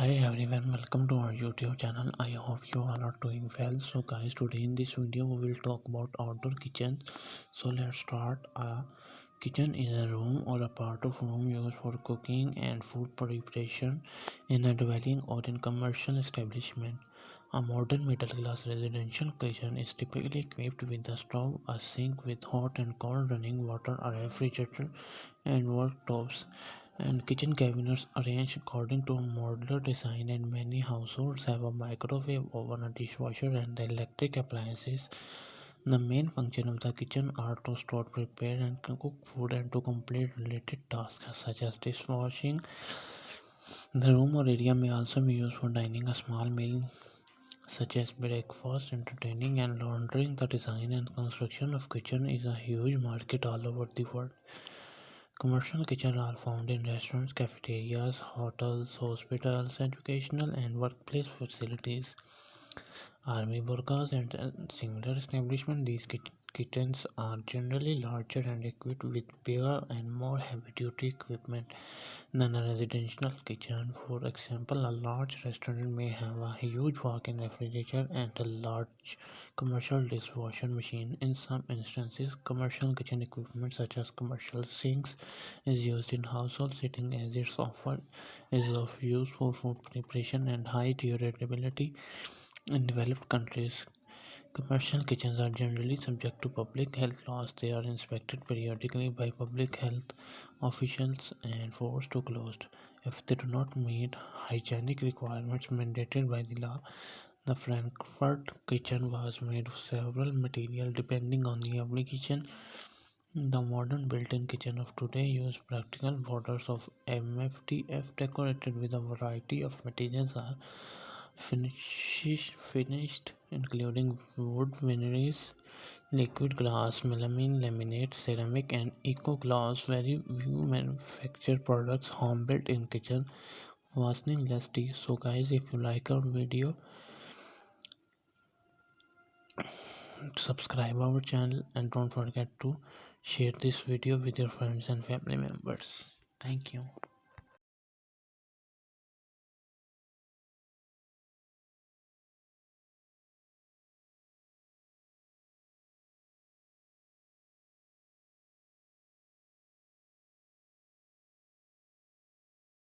Hi everyone, welcome to our YouTube channel. I hope you all are doing well. So guys, today in this video we will talk about outdoor kitchens. So let's start. A kitchen is a room or a part of room used for cooking and food preparation in a dwelling or in commercial establishment. A modern middle class residential kitchen is typically equipped with a stove, a sink with hot and cold running water, a refrigerator, and worktops and kitchen cabinets arranged according to a modular design, and many households have a microwave oven, a dishwasher, and electric appliances. The main function of the kitchen are to store, prepare, and cook food and to complete related tasks such as dishwashing. The room or area may also be used for dining, a small meal such as breakfast, entertaining, and laundering. The design and construction of kitchen is a huge market all over the world. Commercial kitchens are found in restaurants, cafeterias, hotels, hospitals, educational and workplace facilities, army burkas, and similar establishments. These kitchens are generally larger and equipped with bigger and more heavy-duty equipment than a residential kitchen. For example, a large restaurant may have a huge walk-in refrigerator and a large commercial dishwasher machine. In some instances, commercial kitchen equipment such as commercial sinks is used in household settings as its offer is of use for food preparation and high durability. In developed countries, commercial kitchens are generally subject to public health laws. They are inspected periodically by public health officials and forced to close if they do not meet hygienic requirements mandated by the law. The Frankfurt kitchen was made of several materials depending on the application. The modern built-in kitchen of today use practical borders of MFTF decorated with a variety of materials are finished including wood veneers, liquid glass, melamine, laminate, ceramic, and eco glass. Very few manufactured products home built in kitchen wasting less tea. So guys, if you like our video, subscribe our channel and don't forget to share this video with your friends and family members. Thank you.